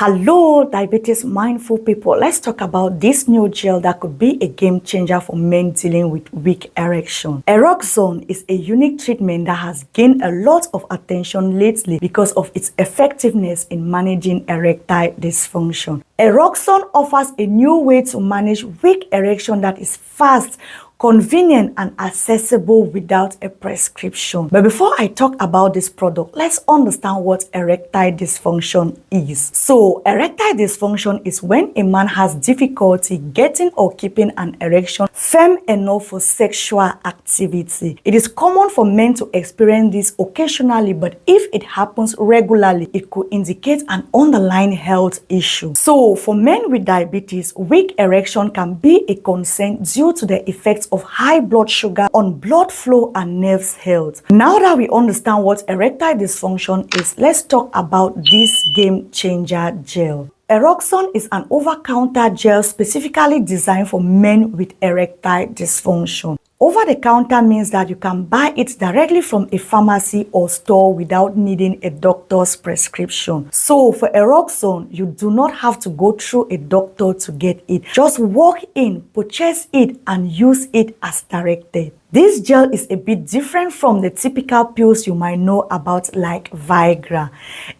Hello, diabetes mindful people. Let's talk about this new gel that could be a game changer for men dealing with weak erection. Eroxon is a unique treatment that has gained a lot of attention lately because of its effectiveness in managing erectile dysfunction. Eroxon offers a new way to manage weak erection that is fast, convenient and accessible without a prescription. But before I talk about this product, let's understand what erectile dysfunction is. So, erectile dysfunction is when a man has difficulty getting or keeping an erection firm enough for sexual activity. It is common for men to experience this occasionally, but if it happens regularly, it could indicate an underlying health issue. So, for men with diabetes, weak erection can be a concern due to the effects of high blood sugar on blood flow and nerves health. Now that we understand what erectile dysfunction is, let's talk about this game changer gel. Eroxon is an over-the-counter gel specifically designed for men with erectile dysfunction. Over-the-counter means that you can buy it directly from a pharmacy or store without needing a doctor's prescription. So for Eroxon, you do not have to go through a doctor to get it. Just walk in, purchase it, and use it as directed. This gel is a bit different from the typical pills you might know about like Viagra.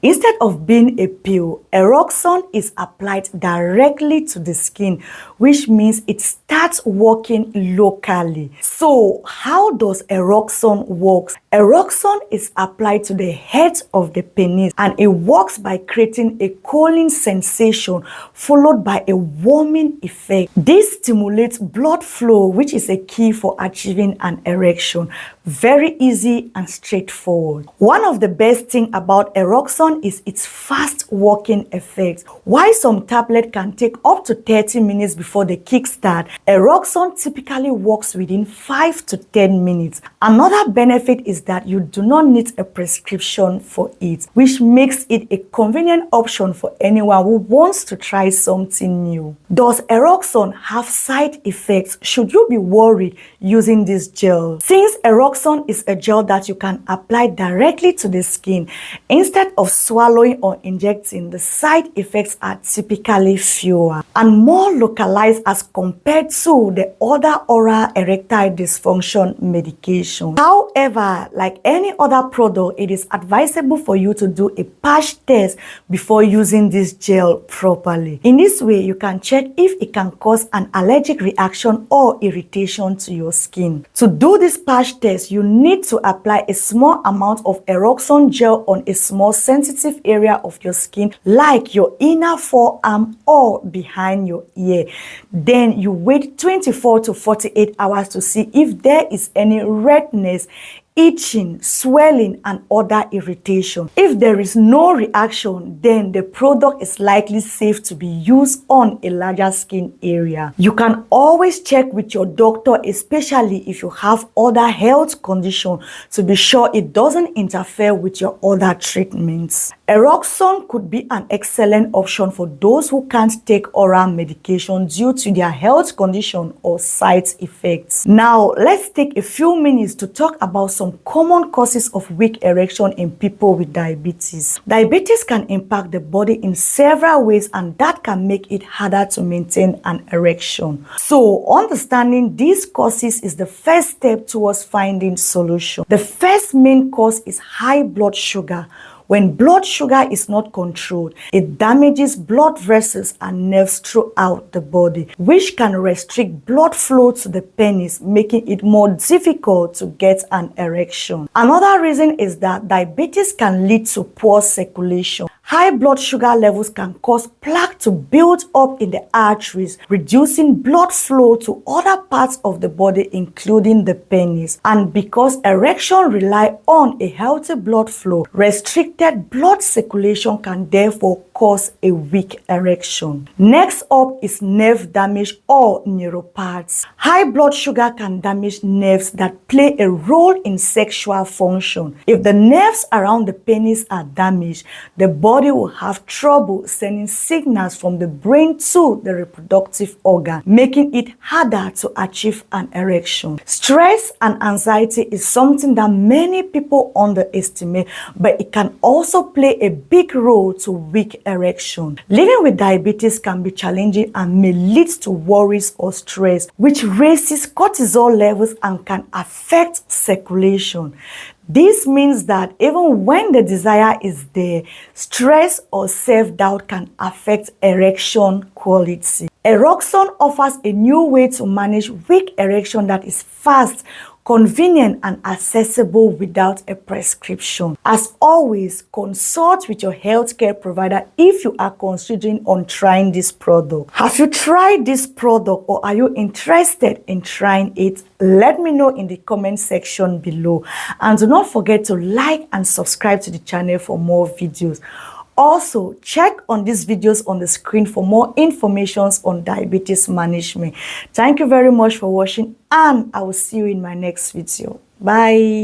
Instead of being a pill, Eroxon is applied directly to the skin, which means it starts working locally. So how does Eroxon work? Eroxon is applied to the head of the penis and it works by creating a cooling sensation followed by a warming effect. This stimulates blood flow, which is a key for achieving an erection. Very easy and straightforward. One of the best things about Eroxon is its fast working effect. While some tablets can take up to 30 minutes before they kickstart, Eroxon typically works within 5 to 10 minutes. Another benefit is that you do not need a prescription for it, which makes it a convenient option for anyone who wants to try something new. Does Eroxon have side effects? Should you be worried using this gel? Since Eroxon is a gel that you can apply directly to the skin, instead of swallowing or injecting, the side effects are typically fewer and more localized as compared to the other oral erectile dysfunction medication. However, like any other product, it is advisable for you to do a patch test before using this gel properly. In this way, you can check if it can cause an allergic reaction or irritation to your skin. To do this patch test, you need to apply a small amount of Eroxon gel on a small sensitive area of your skin, like your inner forearm or behind your ear. Then you wait 24 to 48 hours to see if there is any redness, itching, swelling, and other irritation. If there is no reaction, then the product is likely safe to be used on a larger skin area. You can always check with your doctor, especially if you have other health conditions, to be sure it doesn't interfere with your other treatments. Eroxon could be an excellent option for those who can't take oral medication due to their health condition or side effects. Now, let's take a few minutes to talk about some common causes of weak erection in people with diabetes. Diabetes can impact the body in several ways, and that can make it harder to maintain an erection. So, understanding these causes is the first step towards finding solution. The first main cause is high blood sugar. When blood sugar is not controlled, it damages blood vessels and nerves throughout the body, which can restrict blood flow to the penis, making it more difficult to get an erection. Another reason is that diabetes can lead to poor circulation. High blood sugar levels can cause plaque to build up in the arteries, reducing blood flow to other parts of the body, including the penis. And because erection rely on a healthy blood flow, restricted blood circulation can therefore cause a weak erection. Next up is nerve damage or neuropathy. High blood sugar can damage nerves that play a role in sexual function. If the nerves around the penis are damaged, the body will have trouble sending signals from the brain to the reproductive organ, making it harder to achieve an erection. Stress and anxiety is something that many people underestimate, but it can also play a big role to weak erection. Living with diabetes can be challenging and may lead to worries or stress, which raises cortisol levels and can affect circulation. This means that even when the desire is there, stress or self-doubt can affect erection quality. Eroxon offers a new way to manage weak erection that is fast, convenient, and accessible without a prescription. As always, consult with your healthcare provider if you are considering on trying this product. Have you tried this product or are you interested in trying it? Let me know in the comment section below. And do not forget to like and subscribe to the channel for more videos. Also, check on these videos on the screen for more information on diabetes management. Thank you very much for watching, and I will see you in my next video. Bye.